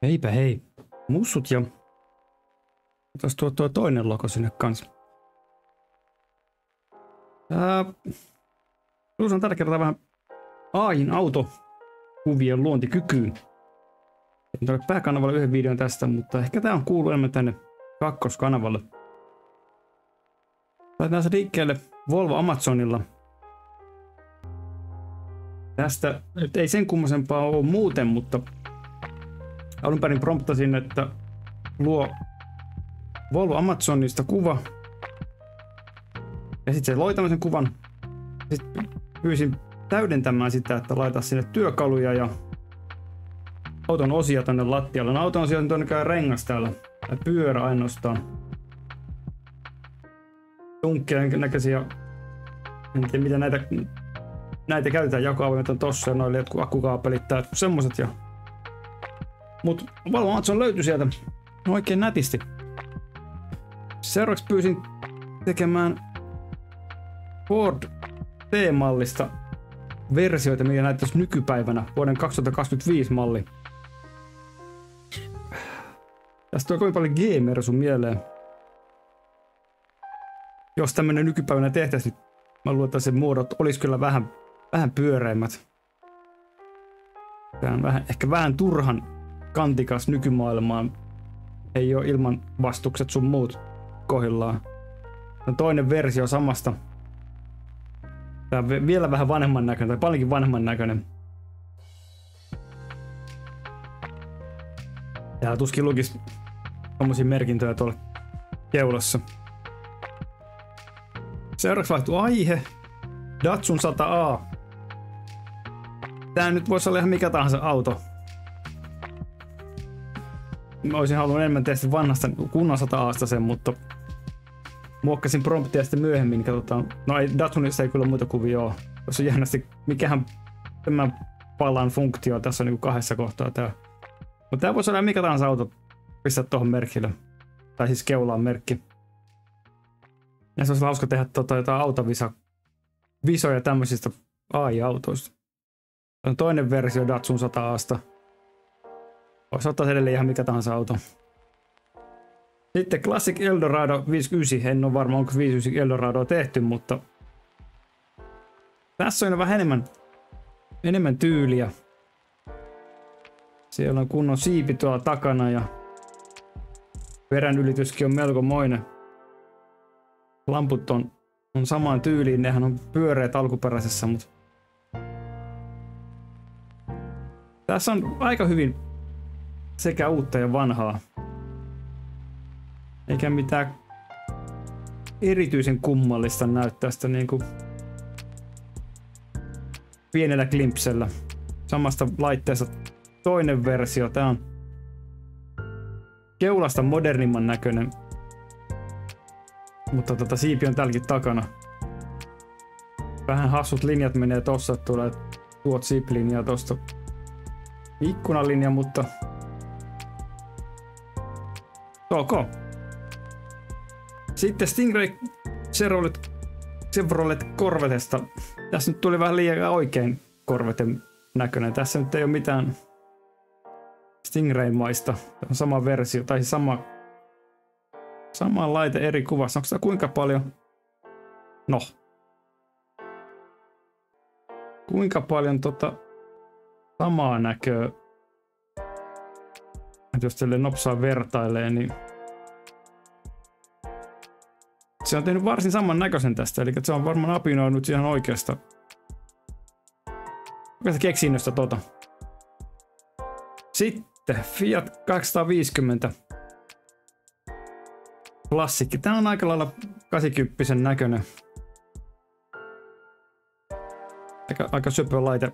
Heipä hei. Mussut ja... Otas tuo toinen logo sinne kanssa. Plus on tällä kertaa vähän AI:n autokuvien luontikykyyn. En ole pääkanavalle yhden videon tästä, mutta ehkä tää on kuuluu enemmän tänne kakkoskanavalle. Laitetaan se liikkeelle Volvo Amazonilla. Tästä nyt ei sen kummosempaa ole muuten, mutta alun perin promptasin, että luo Volvo Amazonista kuva. Ja sitten se loi tämmöisen kuvan. Sitten pyysin täydentämään sitä, että laita sinne työkaluja ja auton osia tänne lattialle. No, auton osia on todennäköisesti rengas täällä. Ja pyörä ainoastaan. Tunkkien näköisiä. En tiedä mitä näitä käytetään. Jakoavoimet on tossa ja noille jotkut akkukaapelit tai semmoset. Mut Volvo Amazon löytyi sieltä oikein nätisti. Seuraavaksi pyysin tekemään Ford T-mallista versioita, mikä näyttäisi nykypäivänä vuoden 2025 malli. Tästä on kovin paljon G-mersu mieleen. Jos tämmönen nykypäivänä tehtäisiin, niin mä luulen, että sen muodot olisi kyllä vähän pyöreimmät. Tämä on ehkä vähän turhan kantikas nykymaailmaan. Ei ole ilman vastukset sun muut kohdillaan. On toinen versio samasta. Tää on vielä vähän vanhemman näköinen, tai paljonkin vanhemman näköinen. Täällä tuskin lukisi tommosia merkintöjä tuolla keulassa. Seuraavaksi vaihtuu aihe. Datsun 100A. Tää nyt voisi olla ihan mikä tahansa auto. Mä olisin halunnut enemmän tehdä vanhasta kunnon 100Asta sen, mutta muokkasin promptia sitten myöhemmin, katsotaan. No ei, Datsunissa ei kyllä muita kuvia ole. Tuossa on jännästi, mikähän tämän palan funktio tässä on niin kahdessa kohtaa tää. Mutta tää voisi olla mikä tahansa auto pistää tuohon merkille. Tai siis keulaan merkki. Ja se olisi hauska tehdä jotain autovisoja tämmöisistä AI-autoista. On toinen versio Datsun 100Asta. Voisi ottaa edelleen ihan mikä tahansa auto. Sitten Classic Eldorado 59. En ole varma, onko 59 Eldoradoa tehty, mutta tässä on vähän enemmän tyyliä. Siellä on kunnon siipi tuolla takana ja perän ylityskin on melkomoinen. Lamput on samaan tyyliin, nehän on pyöreät alkuperäisessä, mutta tässä on aika hyvin sekä uutta ja vanhaa. Eikä mitään erityisen kummallista näyttää sitä niinku pienellä glimpsellä. Samasta laitteesta toinen versio. Tää on keulasta modernimman näköinen. Mutta siipi on tälläkin takana. Vähän hassut linjat menee tossa, tulee tuot zip-linjaa tosta ikkunalinja, mutta ok. Sitten Stingray Chevrolet Corvettesta. Tässä nyt tuli vähän liian oikein Corvetten näköinen. Tässä nyt ei ole mitään Stingray-maista. Tämä on sama versio, tai siis sama laite eri kuvassa. Onko tämä kuinka paljon? No. Kuinka paljon samaa näköä? Jos teille nopsaa vertailee, niin se on tehnyt varsin saman näköisen tästä, eli se on varmaan apinoinut ihan oikeasta keksinnöstä Sitten Fiat 250 klassikki. Tää on aika lailla 80 näköinen. Aika söpö laite.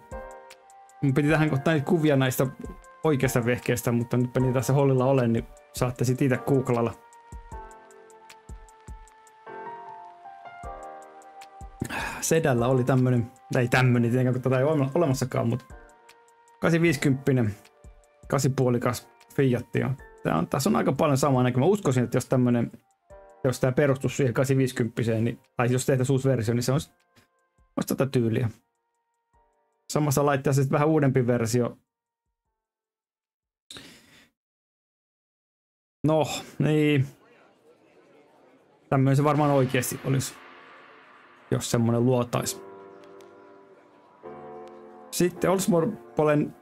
Mun piti tähän ottaa niitä kuvia näistä oikeasta vehkeistä, mutta nyt niitä tässä hollilla olen, niin saatte sit itse googlalla. Sedällä oli tämmönen, ei tämmönen tietenkään, kun tätä ei ole olemassakaan, mutta 850, 8,5 Fiatia. Tässä on aika paljon samaa näkymää. Mä uskoisin, että jos tää perustuisi siihen 850, niin, tai jos tehtäisiin uusi versio, niin se olisi tätä tyyliä. Samassa laitteessa sitten vähän uudempi versio. No, niin. Tämmöinen se varmaan oikeasti olisi, jos semmonen luotais. Sitten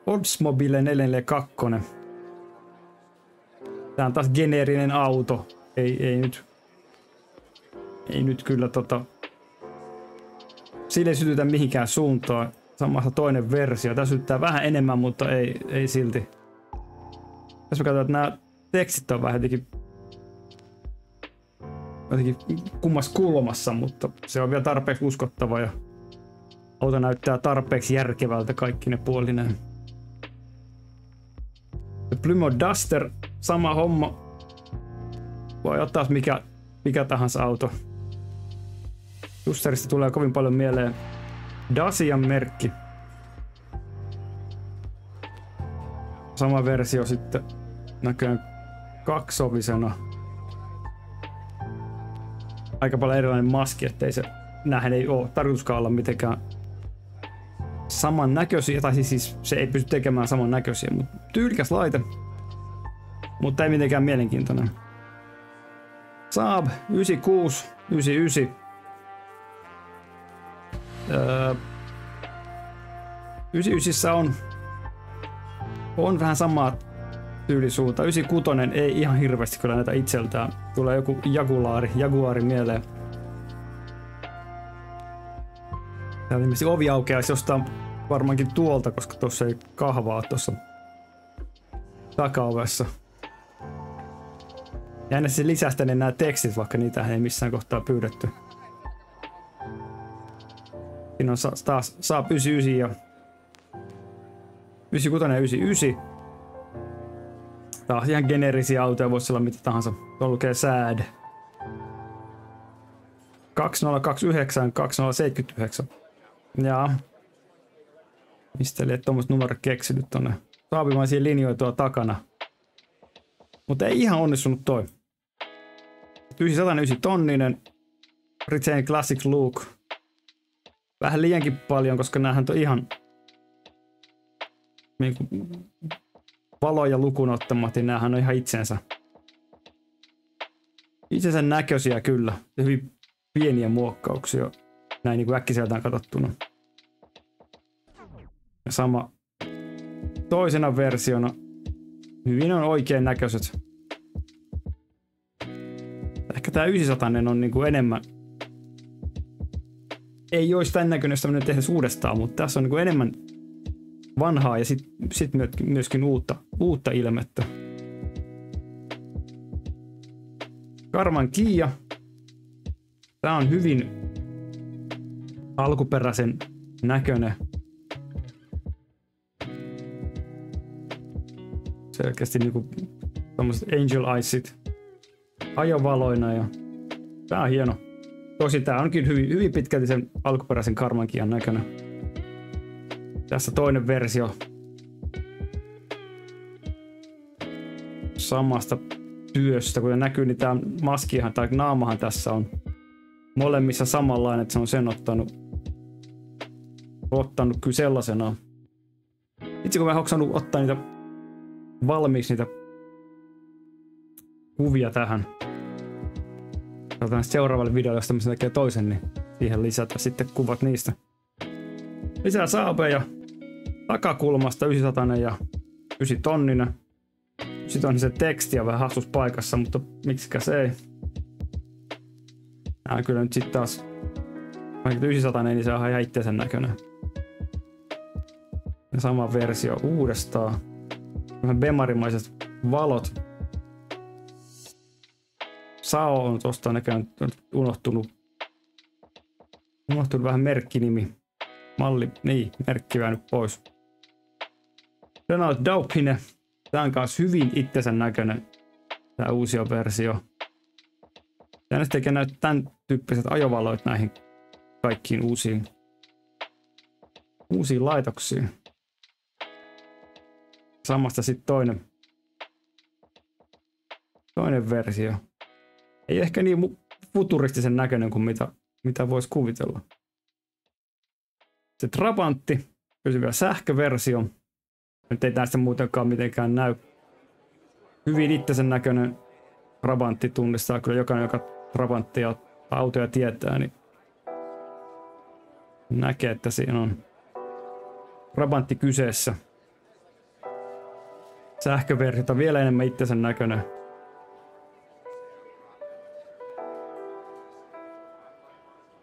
Oldsmobile 442. Tää on taas geneerinen auto. Ei nyt kyllä sille ei sytytä mihinkään suuntaan. Samassa toinen versio. Tää sytyttää vähän enemmän, mutta ei silti. Tässä mä katsoin, että nämä tekstit on vähän jotenkin kummassa kulmassa, mutta se on vielä tarpeeksi uskottava ja auto näyttää tarpeeksi järkevältä kaikki ne puolineen. Plymouth Duster, sama homma. Voi ottaa mikä tahansa auto. Dusterista tulee kovin paljon mieleen Dacian merkki. Sama versio sitten näköjään kaksovisena. Aika paljon erilainen maski, ettei se näähän ei ole tarkoituskaan olla mitenkään samannäköisiä, tai siis se ei pysty tekemään samannäköisiä, mutta tyylikäs laite, mutta ei mitenkään mielenkiintoinen. Saab 96, 99. 99 on vähän samaa tyylisuunta. 96 ei ihan hirveästi kyllä näitä itseltään. Tulee joku Jaguari mieleen. Täällä ilmeisesti ovi aukeaisi jostain varmaankin tuolta, koska tuossa ei kahvaa tuossa takaovessa. Jännä se lisästä nämä tekstit, vaikka niitä ei missään kohtaa pyydetty. Siinä on taas Saab 99 ja 96 ja 99. Taas ihan geneerisiä autoja, voisi olla mitä tahansa. Tuolla lukee SAD. 2029, 2079. Jaa. Mistä liet tommoset numerot keksinyt tonne saapimaisia linjoja tuolla takana. Mutta ei ihan onnistunut toi. 909 tonninen. Retain Classic Look. Vähän liiankin paljon, koska näähän on ihan niinku valoja lukuun ottamatta, näähän on ihan itsensä näköisiä kyllä. Ja hyvin pieniä muokkauksia näin niin kuin äkkiseltään katsottuna. Ja sama toisena versiona. Hyvin on oikein näköiset. Ehkä tää 900 on niin kuin enemmän. Ei olisi tämän näköinen, jos tämmöinen tehtäisiin uudestaan, mutta tässä on niin kuin enemmän vanhaa ja sit myöskin uutta ilmettä. Karman Kia. Tää on hyvin alkuperäisen näköinen. Selkeästi niinku tommoset Angel Eyesit ajovaloina ja tää on hieno. Tosi tää onkin hyvin pitkälti sen alkuperäisen Karman Kian näköinen. Tässä toinen versio samasta työstä, kuten näkyy, niin tämä maskihan tai naamahan tässä on molemmissa samanlainen, että se on sen ottanut kyllä sellaisenaan. Itse kun mä hoksannut ottaa niitä valmiiksi niitä kuvia tähän. Otetaan seuraavalle videolle, jos tämmöisen tekee toisen, niin siihen lisätä sitten kuvat niistä. Lisää Saabeja takakulmasta 900 ja 9 tonninen. Sitten on se teksti on vähän hassus paikassa, mutta miksikä se ei. Nää kyllä nyt sitten taas, vaikka 900 niin se on ihan itseensä näköinen. Ja sama versio uudestaan. Vähän bemarimaiset valot. Sao on tosta näköjään unohtunut vähän merkkinimi. Malli, niin, merkki nyt pois. Renault Dauphine. Tää on kanssa hyvin itsensä näköinen. Tää uusi versio. Tää tekee näitä tän tyyppiset ajovaloit näihin kaikkiin uusiin laitoksiin. Samasta sitten toinen versio. Ei ehkä niin futuristisen näköinen kuin mitä voisi kuvitella. Se Trabantti, pysyvä sähköversio. Nyt ei tästä muutenkaan mitenkään näy. Hyvin itsensä näköinen Trabantti tunnistaa kyllä jokainen, joka Trabanttia autoja tietää, niin näkee, että siinä on Trabantti kyseessä. Sähköversiota vielä enemmän itsensä näköinen.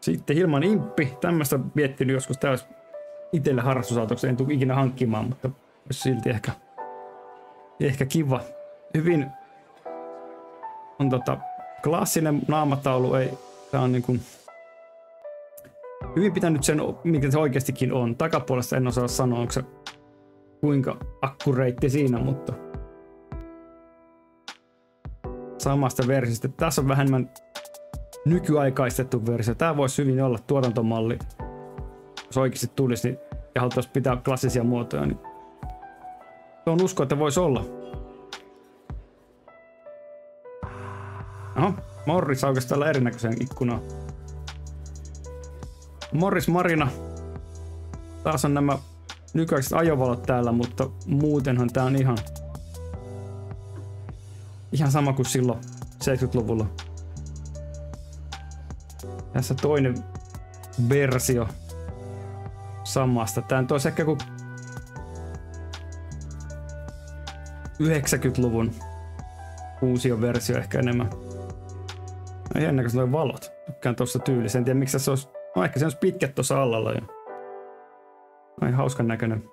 Sitten Hilman Imppi. Tämmöistä miettinyt joskus täys itselle harrastusautoksi. En tule ikinä hankkimaan, mutta olisi silti ehkä kiva. Hyvin on klassinen naamataulu. Tää on niinku hyvin pitänyt sen, mikä se oikeastikin on. Takapuolesta en osaa sanoa, onko se kuinka akkureitti siinä, mutta samasta versiosta. Tässä on vähemmän nykyaikaistettu versio. Tää voisi hyvin olla tuotantomalli, jos oikeasti tulisi niin, ja haluttaisiin pitää klassisia muotoja. Niin on usko, että voisi olla. Oho, Morris aukesi tällä erinäköisen ikkunaan. Morris Marina. Taas on nämä nykyiset ajovalot täällä, mutta muutenhan tää on ihan sama kuin silloin 70-luvulla. Tässä toinen versio samasta. Tää on ehkä kuin 90-luvun uusi versio ehkä enemmän. No jännä, kun nuo valot. Tykkään tossa tyylissä. En tiedä miksi se olisi. No ehkä se olisi pitkät tossa allalla jo. Ai hauskan näköinen.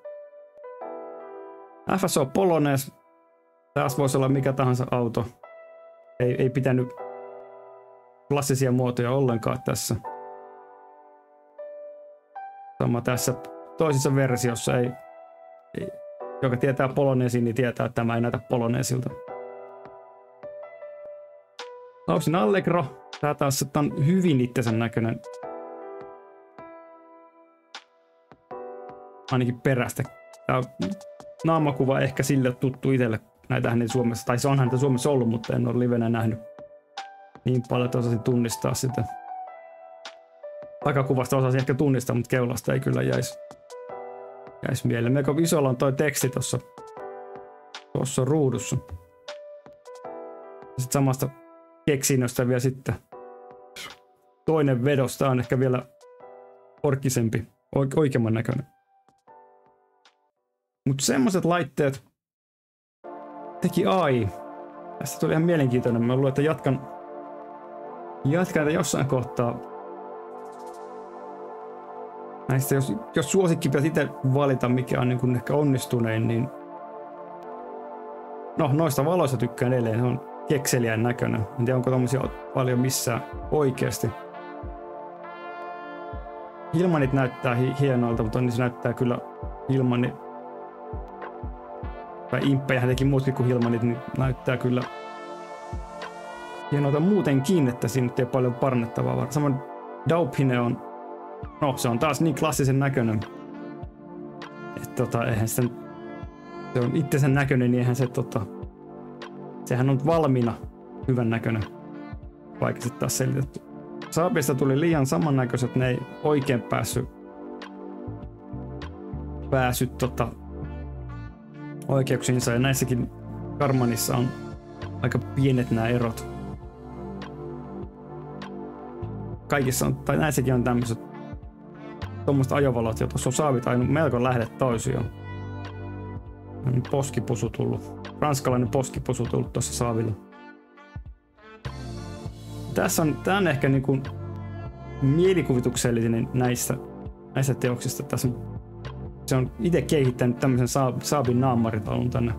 FSO Polonaise. Taas voisi olla mikä tahansa auto. Ei pitänyt klassisia muotoja ollenkaan tässä. Sama tässä toisessa versiossa ei joka tietää Polonaisin, niin tietää, että tämä ei näytä Polonaisilta. Lausin Allegro. Tää taas on hyvin itsensä näköinen. Ainakin perästä. Tää on naamakuva ehkä sille tuttu itselle. Näitähän ei Suomessa, tai se onhan niitä Suomessa ollut, mutta en ole livenä nähnyt niin paljon, että osasin tunnistaa sitä. Takakuvasta osasin ehkä tunnistaa, mutta keulasta ei kyllä jäisi mieleen. Melko isolla on toi teksti tuossa ruudussa. Sitten samasta keksinnöstä vielä sitten toinen vedosta on ehkä vielä orkkisempi, oikeamman näköinen. Mutta semmoiset laitteet teki AI. Tästä tuli ihan mielenkiintoinen. Mä luulen, että jatkan jossain kohtaa. Näistä, jos suosikki pitäisi itse valita, mikä on niin ehkä onnistunein, niin no, noista valoista tykkään edelleen. Se on kekseliän näköinen. En tiedä, onko tommosia paljon missään oikeasti. Hilmanit näyttää hienoilta, mutta niin se näyttää kyllä Hilmanit. Tai Imppejähän teki muutkin kuin Hilmanit, niin näyttää kyllä hienolta muutenkin, että siinä ei ole paljon parannettavaa. Samoin Dauphine on, no se on taas niin klassisen näköinen, että eihän se on itsensä näköinen, niin eihän se sehän on valmiina hyvän näköinen, vaikka sitten taas selitetty. Saabista tuli liian samannäköiset, ne ei oikein päässyt oikeuksiinsa, ja näissäkin Karmanissa on aika pienet nämä erot. Kaikissa on, tai näissäkin on tämmöiset tuommoiset ajovalot, ja tuossa on saavit aina melko lähdet toisiaan. Poskipusu tullut. Ranskalainen poskipusu tullut tuossa saavilla. Tää on ehkä niinku mielikuvituksellinen näistä teoksista. Tässä se on itse kehittänyt tämmöisen Saabin naamaritalun tänne.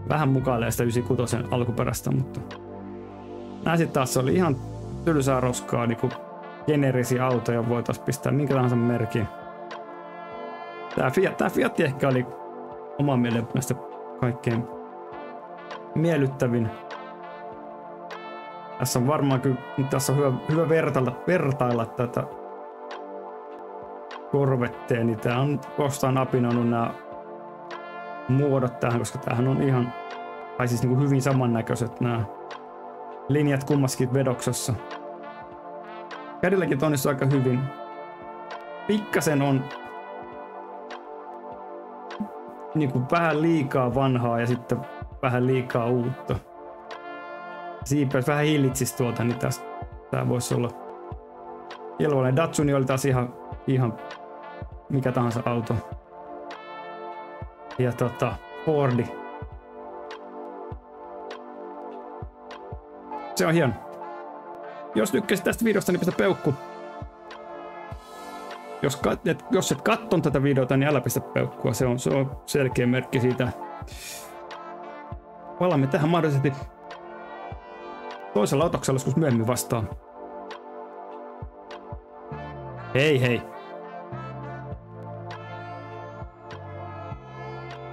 Vähän mukailee sitä 96 alkuperäistä, mutta nää sit taas oli ihan tylsää roskaa, niinku geneerisiä autoja voitaisiin pistää minkä tahansa merkin. Tää Fiat ehkä oli oman mielestä näistä kaikkein miellyttävin. Tässä on varmaan kyllä, tässä on hyvä vertailla tätä Corvetteen, niin tää on kostaan apinoinut nämä muodot tähän, koska tämähän on ihan, tai siis niin kuin hyvin samannäköiset nämä linjat kummassakin vedoksessa. Kädilläkin onnistuu aika hyvin. Pikkasen on niin kuin vähän liikaa vanhaa ja sitten vähän liikaa uutta. Siipeys vähän hillitsisi tuota, niin tää voisi olla kelvollinen. Datsuni oli taas ihan mikä tahansa auto. Ja Fordi. Se on hieno. Jos tykkäsit tästä videosta, niin pistä peukku. Jos et katson tätä videota, niin älä pistä peukkua. Se on selkeä merkki siitä. Palaamme tähän mahdollisesti toisella otoksella joskus myöhemmin vastaan. Hei hei!